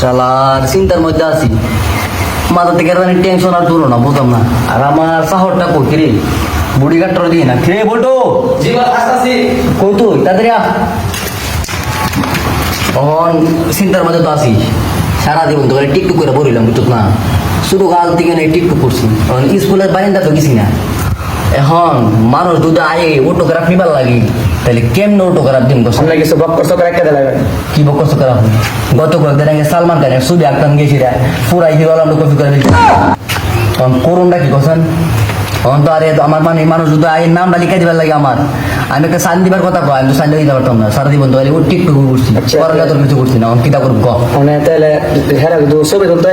শালার চিন্তার মধ্যে আছি, মাথা থেকে টেনশন আর দূর না, বুঝলাম না। আর আমার শহরটা কই রে, বুড়ি কাটর দিই না রে বলতো কই তুই তাড়াতাড়ি তখন চিন্তার মধ্যে তো আছি। সারা জীবন তো টিকটুক করে পড়িলাম, বুঝত না, শুধু কাল থেকে টিকটুক করছি। এখন স্কুলের বারিন্দা তো গেছি না। এখন মানুষ যদি আয়ে অটোগ্রাফ নিবার লাগে, তাহলে কেমনে অটোগ্রাফ দিন কিছু বক করছো করে একটা দেলাবে কি বকস করা হবে। গত কয়েকদিন আগে সালমান খানের ছবি আঁকতাম গেছি রে, পুরাই হিরো আলম কপি করে দিচ্ছি। তখন করুনটা কি করছেন, তখন তো আরে আমার মানে মানুষ যদি আয়ের নামটা লিখে দিবার লাগে আমার, আমি একটা সাইন দিবার কথা কয়, আমি তো সাইন দিতে পারতাম না। সারা জীবন তো ও টিকটুক করছি, পড়ালেখা তোর কিছু করছি না। এখন কিতা করব মানে তাহলে হেরা কিন্তু ছবি তুলতে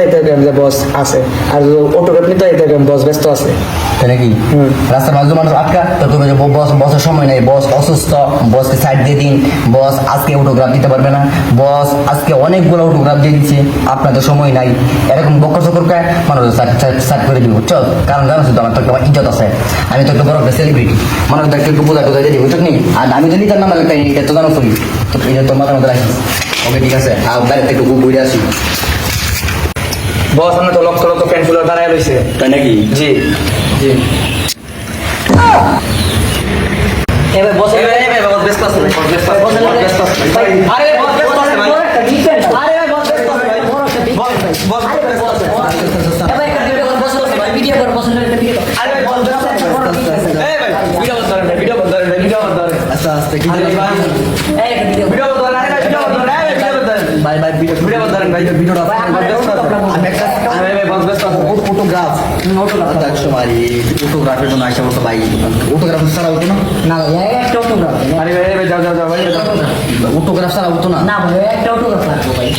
যে বস আছে, আর অটোগ্রাফ নিতে বস ব্যস্ত আছে, তাই নাকি? রাস্তার মাঝে মানুষ আটকা, তো তুমি বস বসের সময় নেই, বস অসুস্থ, বসকে সাইড দিয়ে দিন, বস আজকে অটোগ্রাফ দিতে পারবে না, বস আজকে অনেকগুলো অটোগ্রাফ দিয়ে দিচ্ছে, আপনাদের সময় নাই, এরকম বক্কর চক্কর খায় মানুষ সাইড করে দিব। চল, কারণ জানো তো আমার তো একটা ইজ্জত আছে, আমি তো একটা বড় একটা সেলিব্রিটি, মানুষ দেখতে একটু বোঝা টোঝা দিয়ে দিব, ঠিক নেই? আর আমি যদি তার নাম একটা এটা তো জানো তুমি, তো এটা তোর মাথার মধ্যে রাখিস। ওকে ঠিক আছে, আর বাইরে একটু ঘুরে আসি। বস আমরা তো লক্ষ লক্ষ ফ্যান ফুলার দাঁড়ায় রয়েছে। তাই নাকি? জি জি এবার বস ব্যস্ত আছে, আরে বস ব্যস্ত আছে ভাই, আরে বস ব্যস্ত আছে ভাই, বস এবার একটা ভিডিও কর, বস ভাই ভিডিও কর, বস একটা ভিডিও কর। আরে ভাই বস ব্যস্ত আছে, এই ভাই ভিডিও বন্ধ করেন, ভিডিও বন্ধ করেন, ভিডিও বন্ধ করেন, আস্তে আস্তে কি আরে ভাই এই একটা ভিডিও ভিডিও বন্ধ করেন, আরে ভাই ভিডিও বন্ধ করেন, আরে ভিডিও বন্ধ করেন, ভাই ভাই ভিডিও ভিডিও বন্ধ করেন ভাই, ভিডিওটা আমি একটা আরে ভাই বস ব্যস্ত আছে, ফটোগ্রাফ একশো মারি ফটোগ্রাফের জন্য আসা বলতো ভাই, ফটোগ্রাফ ছাড়া হতো না। না ভাই একটা অটোগ্রাফ আরে ভাই যাও যাও যাও ভাই ফটোগ্রাফ ছাড়া হতো না। না ভাই একটা অটোগ্রাফ লাগবে ভাই।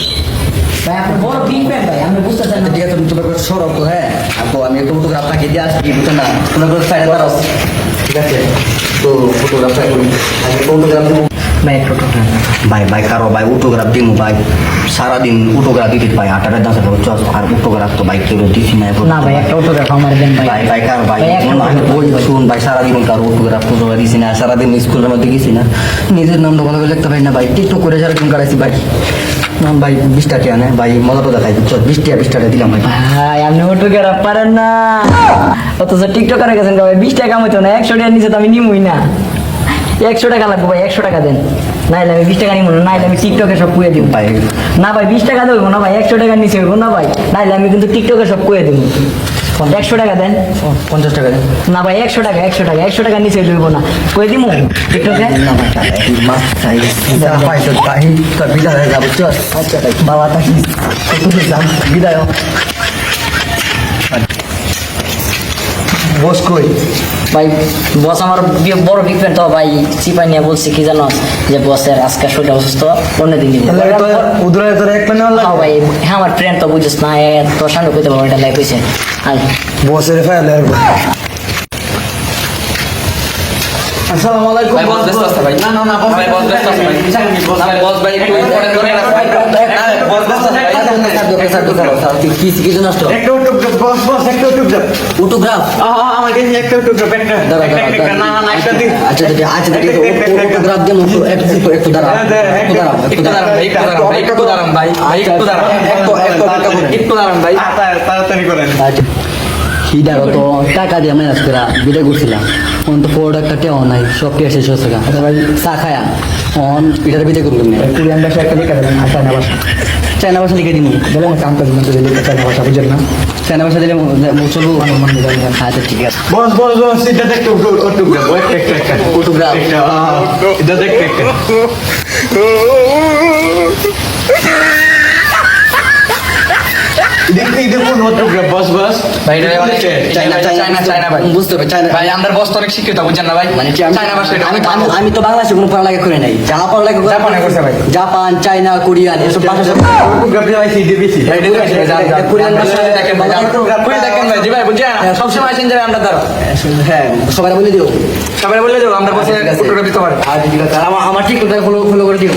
ভাই আপনি বড় বিগ ফ্যান ভাই, আমি বুঝতেছেন না। ঠিক আছে, তুমি তোমার সরব তো, হ্যাঁ তো আমি একটা ফটোগ্রাফ তাকে দিয়ে আসছি, বুঝছো না, তোমার সাইডে দাঁড়াও, ঠিক আছে? তো ফটোগ্রাফ করি, আমি ফটোগ্রাফ দেবো ভাই একটা অটোগ্রাফ ভাই, ভাই কারো ভাই অটোগ্রাফ দিব ভাই, সারাদিন অটোগ্রাফ দিতে ভাই, 8টা 10টা চল, আর অটোগ্রাফ তো ভাই কেউ দিচ্ছি না এখন। না ভাই একটা অটোগ্রাফ আমার দেন ভাই। ভাই ভাই কার ভাই, ভাই, একটা আমি বই শুন ভাই, সারাদিন কারো অটোগ্রাফ ফটো দিছি না, সারাদিন স্কুলের মধ্যে গেছি না, নিজের নামটা ভালো করে লিখতে পারি না ভাই, টিকটক করে সারাদিন কাটাইছি ভাই। না ভাই 20 টাকা আনে ভাই, মজা তো দেখাই, চল 20 টাকা দিলাম ভাই। ভাই আপনি অটোগ্রাফ পারেন না, অথচ টিকটকারে গেছেন ভাই, 20 টাকা মতো না, 100 টাকা নিচে তো আমি নিমই না। 100 টাকা লাগবে ভাই, 100 টাকা দেন, নাইলে আমি 20 টাকা নিব না, নাইলে আমি টিকটকে সব কুয়ে দিব ভাই না ভাই, 20 টাকা দেবো না ভাই, 100 টাকার নিচে হইব না ভাই, নাইলে আমি কিন্তু টিকটকে সব কুয়ে দেবো। 100 টাকা দেন, 50 টাকা দেন। না ভাই 100 টাকা, 100 টাকার নিচে হইব না, কই দিমু টিকটকে। না ভাই মাছ চাই, ভাই তো তাই তো বিদায় হয়ে যাবো, চল। আচ্ছা ভাই বাবা তাকি যাম, বিদায় হ। বস কই? ভাই বস আমার বড় বিগ ফ্যান তো ভাই, চিপাই নিয়ে বলছি কি জানো, যে বসের আজকে শরীরটা অসুস্থ, অন্যদিন দিব। উদরে তোর এক প্যানেল হ্যাঁ ভাই, হ্যাঁ আমার ফ্রেন্ড তো বুঝছিস না, তোর সামনে কইতে পারবো, এটা লাইক হয়েছে। আয় বসের ফাইল আসসালামু আলাইকুম। ভাই বস ব্যস্ত আছে ভাই। না না না ভাই বস ব্যস্ত আছে ভাই। বস ভাই একটু পরে করে না ভাই। বস ব্যস্ত আছে ভাই। কিছু নষ্ট একটা অটোগ্রাফ বস বস একটা অটোগ্রাফ অটোগ্রাফ আমার কাছে একটা অটোগ্রাফ একটা না না না একটা দিন আচ্ছা আচ্ছা অটোগ্রাফ দেন, একটু দাঁড়াও, একটু দাঁড়াও, একটু দাঁড়ান ভাই, একটু দাঁড়ান ভাই, একটু দাঁড়ান ভাই, ভাই একটু দাঁড়ান, একটু দাঁড়ান ভাই। তাড়াতাড়ি করেন। হিডারও তো টাকা দিয়ে ম্যানেজ করা বিদায় করছিলাম, অন তো প্রোডাক্টটা টেও নাই, সব কে শেষ হচ্ছে গা। ভাই চা খায়া অন এটাতে বিদায় করবেন না, কোরিয়ান ভাষা একটা লিখে দেবেন, আর চায়না ভাষা চায়না ভাষা লিখে দিন, বলেন কাম কাজ মতো লিখে চায়না ভাষা বুঝেন না। চায়না ভাষা দিলে চলবো। আচ্ছা ঠিক আছে, বস বস বস এটা দেখতে অটোগ্রাফ একটা ফটোগ্রাফ এটা দেখতে একটা দেখতে দেখুন অটোগ্রাফ বস বস ভাই এটা অনেক চায়না ভাই। বুঝতে হবে চায়না ভাই আমাদের বস তো অনেক শিক্ষিত, বুঝছেন না ভাই? মানে চায়না ভাষা এটা আমি অনেক তো- আমি তো বাংলাদেশে কোনো পড়ালেখা করে নাই, যা পড়ালেখা করে জাপানে করছে ভাই। জাপান, চায়না, কোরিয়ান এসব ভাষা সব অটোগ্রাফ দেওয়াইছি দিয়েছি ভাই দেখে আসেন, যান, যান। কোরিয়ান ভাষা দেখেন ভাই, যান। কই দেখেন ভাই, জি ভাই বুঝছেন? সবসময় আসেন যাবে আমরা দ্বারা। হ্যাঁ সবাই বলে দিও। সবাই বলে দেবো আমরা বসে ফটোগ্রাফি দিতে পারি। আর ঠিক আছে, আমার ঠিক ফলো করে দিও।